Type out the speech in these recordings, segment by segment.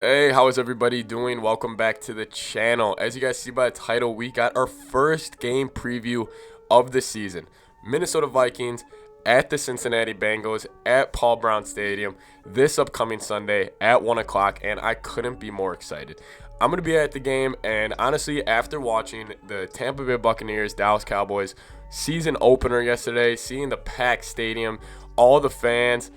Hey, how is everybody doing? Welcome back to the channel. As you guys see by the title, we got our first game preview of the season. Minnesota Vikings at the Cincinnati Bengals at Paul Brown Stadium this upcoming Sunday at 1 o'clock, and I couldn't be more excited. I'm going to be at the game, and honestly, after watching the Tampa Bay Buccaneers, Dallas Cowboys season opener yesterday, seeing the packed stadium, all the fans,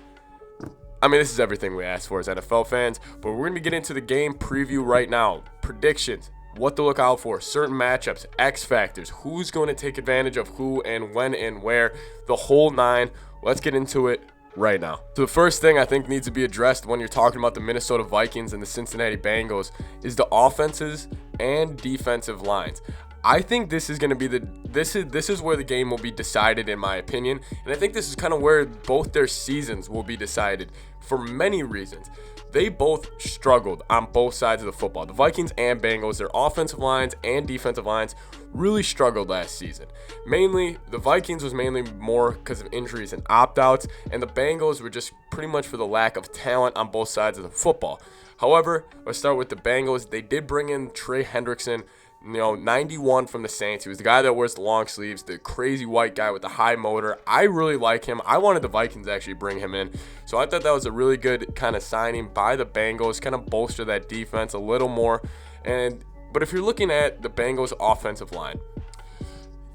I mean, this is everything we asked for as NFL fans, but we're going to get into the game preview right now. Predictions, what to look out for, certain matchups, X factors, who's going to take advantage of who and when and where, the whole nine. Let's get into it right now. So the first thing I think needs to be addressed when you're talking about the Minnesota Vikings and the Cincinnati Bengals is the offenses and defensive lines. I think this is going to be this is where the game will be decided, in my opinion, and I think this is kind of where both their seasons will be decided for many reasons. They both struggled on both sides of the football. The Vikings and Bengals, their offensive lines and defensive lines really struggled last season. Mainly, the Vikings was mainly more because of injuries and opt-outs, and the Bengals were just pretty much for the lack of talent on both sides of the football. However, let's start with the Bengals. They did bring in Trey Hendrickson, 91 from the Saints. He was the guy that wears the long sleeves, the crazy white guy with the high motor. I really like him. I wanted the Vikings to actually bring him in. So I thought that was a really good kind of signing by the Bengals, kind of bolster that defense a little more. But if you're looking at the Bengals offensive line,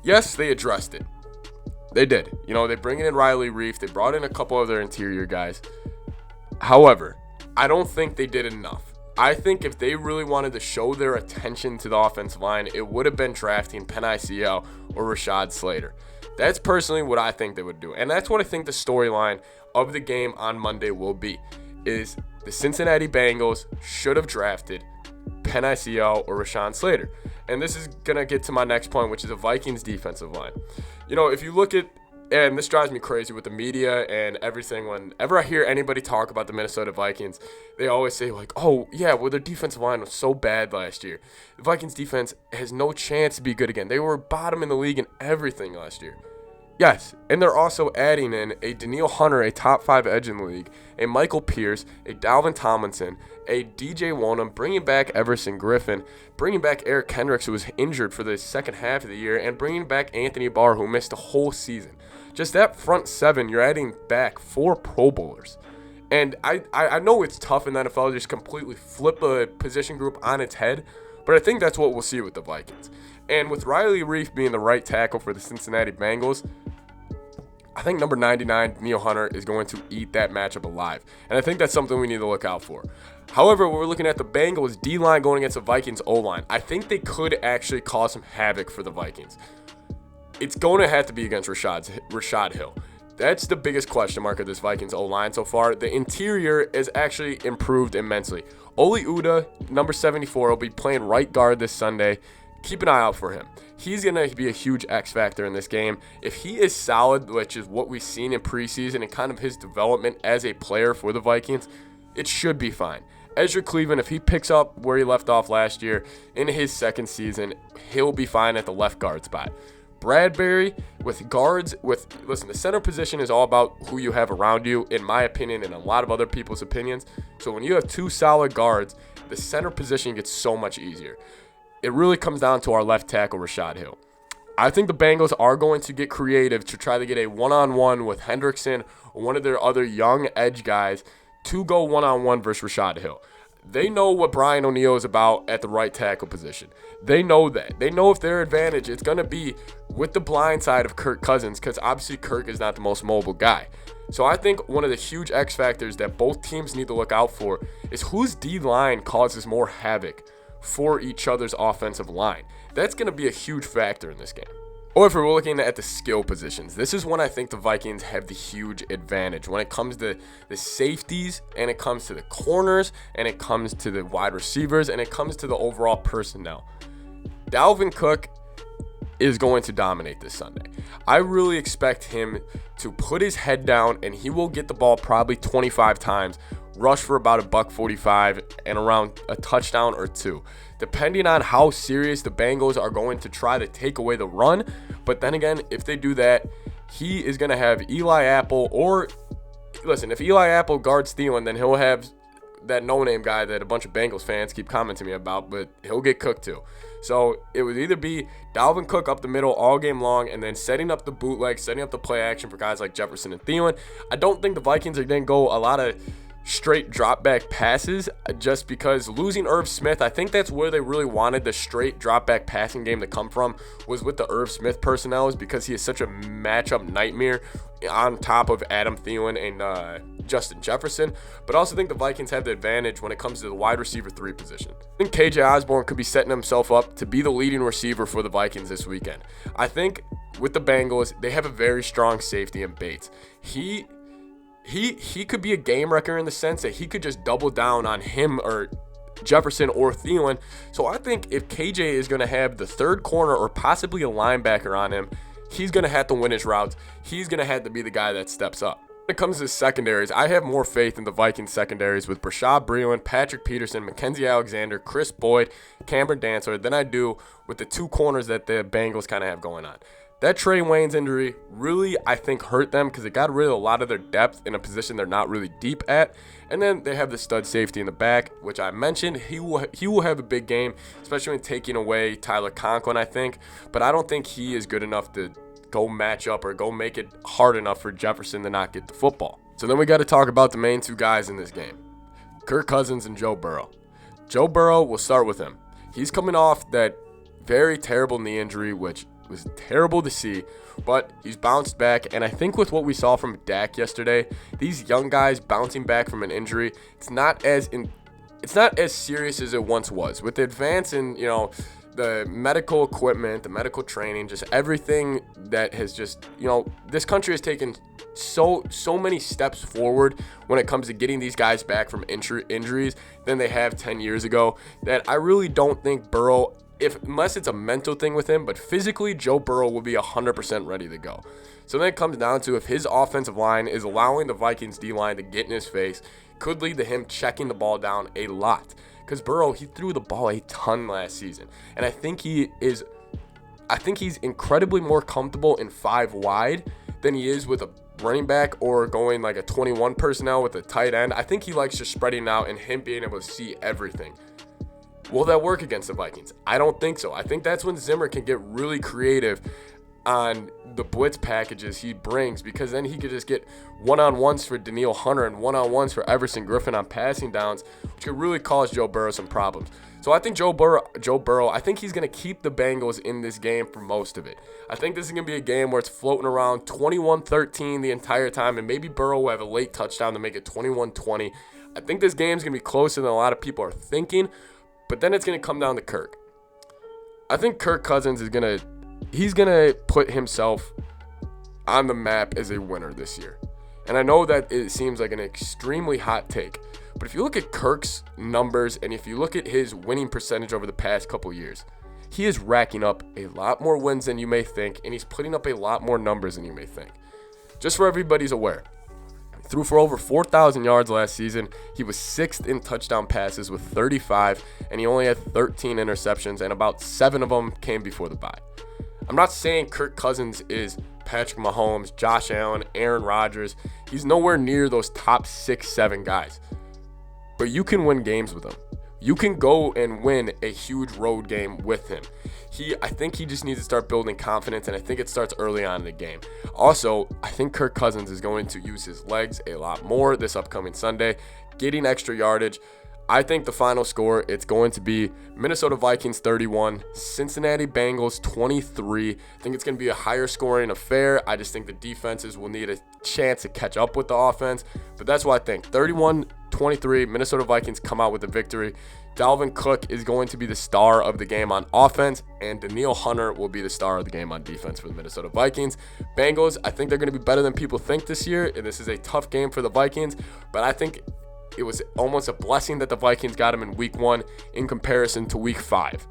yes, they addressed it. They did. They bring in Riley Reef. They brought in a couple of their interior guys. However, I don't think they did enough. I think if they really wanted to show their attention to the offensive line, it would have been drafting Penei Sewell or Rashad Slater. That's personally what I think they would do. And that's what I think the storyline of the game on Monday will be, is the Cincinnati Bengals should have drafted Penei Sewell or Rashad Slater. And this is going to get to my next point, which is the Vikings defensive line. If you look at, and this drives me crazy with the media and everything. Whenever I hear anybody talk about the Minnesota Vikings, they always say, like, oh, yeah, well, their defensive line was so bad last year. The Vikings defense has no chance to be good again. They were bottom in the league in everything last year. Yes, and they're also adding in a Danielle Hunter, a top 5 edge in the league, a Michael Pierce, a Dalvin Tomlinson, a DJ Wonnum, bringing back Everson Griffin, bringing back Eric Kendricks, who was injured for the second half of the year, and bringing back Anthony Barr, who missed the whole season. Just that front seven, you're adding back 4 Pro Bowlers. And I know it's tough in the NFL to just completely flip a position group on its head, but I think that's what we'll see with the Vikings. And with Riley Reif being the right tackle for the Cincinnati Bengals, I think number 99, Danielle Hunter, is going to eat that matchup alive. And I think that's something we need to look out for. However, when we're looking at the Bengals D-line going against the Vikings O-line, I think they could actually cause some havoc for the Vikings. It's going to have to be against Rashad Hill. That's the biggest question mark of this Vikings O-line so far. The interior is actually improved immensely. Oli Udoh, number 74, will be playing right guard this Sunday. Keep an eye out for him. He's going to be a huge X factor in this game. If he is solid, which is what we've seen in preseason and kind of his development as a player for the Vikings, it should be fine. Ezra Cleveland, if he picks up where he left off last year in his second season, he'll be fine at the left guard spot. Bradbury with guards, listen, the center position is all about who you have around you, in my opinion, and a lot of other people's opinions. So when you have 2 solid guards, the center position gets so much easier. It really comes down to our left tackle, Rashad Hill. I think the Bengals are going to get creative to try to get a one-on-one with Hendrickson or one of their other young edge guys to go one-on-one versus Rashad Hill. They know what Brian O'Neill is about at the right tackle position. They know that. They know if their advantage, it's going to be with the blind side of Kirk Cousins, because obviously Kirk is not the most mobile guy. So I think one of the huge X factors that both teams need to look out for is whose D-line causes more havoc for each other's offensive line. That's going to be a huge factor in this game. Or if we're looking at the skill positions, this is when I think the Vikings have the huge advantage when it comes to the safeties, and it comes to the corners, and it comes to the wide receivers, and it comes to the overall personnel. Dalvin Cook is going to dominate this Sunday. I really expect him to put his head down, and he will get the ball probably 25 times, rush for about $145 and around a touchdown or 2. Depending on how serious the Bengals are going to try to take away the run. But then again, if they do that, he is going to have Eli Apple, or listen, if Eli Apple guards Thielen, then he'll have that no-name guy that a bunch of Bengals fans keep commenting me about, but he'll get cooked too. So it would either be Dalvin Cook up the middle all game long and then setting up the bootleg, setting up the play action for guys like Jefferson and Thielen. I don't think the Vikings are going to go a lot of straight drop back passes just because losing Irv Smith, I think that's where they really wanted the straight drop back passing game to come from, was with the Irv Smith personnel, is because he is such a matchup nightmare on top of Adam Thielen and Justin Jefferson. But I also think the Vikings have the advantage when it comes to the wide receiver 3 position. I think KJ Osborne could be setting himself up to be the leading receiver for the Vikings this weekend. I think with the Bengals, they have a very strong safety in Bates. He could be a game wrecker in the sense that he could just double down on him or Jefferson or Thielen. So I think if KJ is going to have the third corner or possibly a linebacker on him, he's going to have to win his routes. He's going to have to be the guy that steps up. When it comes to secondaries, I have more faith in the Vikings secondaries with Brashad Breeland, Patrick Peterson, Mackenzie Alexander, Chris Boyd, Cameron Dantzler than I do with the 2 corners that the Bengals kind of have going on. That Trey Waynes injury really, I think, hurt them because it got rid of a lot of their depth in a position they're not really deep at. And then they have the stud safety in the back, which I mentioned. He will have a big game, especially when taking away Tyler Conklin, I think. But I don't think he is good enough to go match up or go make it hard enough for Jefferson to not get the football. So then we got to talk about the main 2 guys in this game, Kirk Cousins and Joe Burrow. Joe Burrow, we'll start with him. He's coming off that very terrible knee injury, which was terrible to see, but he's bounced back. And I think with what we saw from Dak yesterday, these young guys bouncing back from an injury, it's not as serious as it once was. With the advance in, the medical equipment, the medical training, just everything that has just, this country has taken so many steps forward when it comes to getting these guys back from injuries than they have 10 years ago, that I really don't think Burrow, unless it's a mental thing with him, but physically Joe Burrow will be 100% ready to go. So then it comes down to if his offensive line is allowing the Vikings D-line to get in his face, could lead to him checking the ball down a lot. Because Burrow, he threw the ball a ton last season. And I think he's incredibly more comfortable in 5 wide than he is with a running back or going like a 21 personnel with a tight end. I think he likes just spreading out and him being able to see everything. Will that work against the Vikings? I don't think so. I think that's when Zimmer can get really creative on the blitz packages he brings, because then he could just get one-on-ones for Danielle Hunter and one-on-ones for Everson Griffin on passing downs, which could really cause Joe Burrow some problems. So I think Joe Burrow, I think he's going to keep the Bengals in this game for most of it. I think this is going to be a game where it's floating around 21-13 the entire time, and maybe Burrow will have a late touchdown to make it 21-20. I think this game's going to be closer than a lot of people are thinking. But then it's going to come down to Kirk. I think Kirk Cousins is going to put himself on the map as a winner this year. And I know that it seems like an extremely hot take, but if you look at Kirk's numbers and if you look at his winning percentage over the past couple years, he is racking up a lot more wins than you may think, and he's putting up a lot more numbers than you may think. Just so everybody's aware, threw for over 4,000 yards last season. He was 6th in touchdown passes with 35, and he only had 13 interceptions, and about 7 of them came before the bye. I'm not saying Kirk Cousins is Patrick Mahomes, Josh Allen, Aaron Rodgers. He's nowhere near those top 6-7 guys. But you can win games with him. You can go and win a huge road game with him. I think he just needs to start building confidence, and I think it starts early on in the game. Also, I think Kirk Cousins is going to use his legs a lot more this upcoming Sunday, getting extra yardage. I think the final score, it's going to be Minnesota Vikings 31, Cincinnati Bengals 23. I think it's going to be a higher scoring affair. I just think the defenses will need a chance to catch up with the offense. But that's what I think. 31-23, Minnesota Vikings come out with the victory. Dalvin Cook is going to be the star of the game on offense, and Danielle Hunter will be the star of the game on defense for the Minnesota Vikings. Bengals, I think they're going to be better than people think this year, and this is a tough game for the Vikings, but I think it was almost a blessing that the Vikings got him in week 1 in comparison to week 5.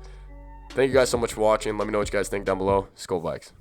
Thank you guys so much for watching. Let me know what you guys think down below. Skol Vikes.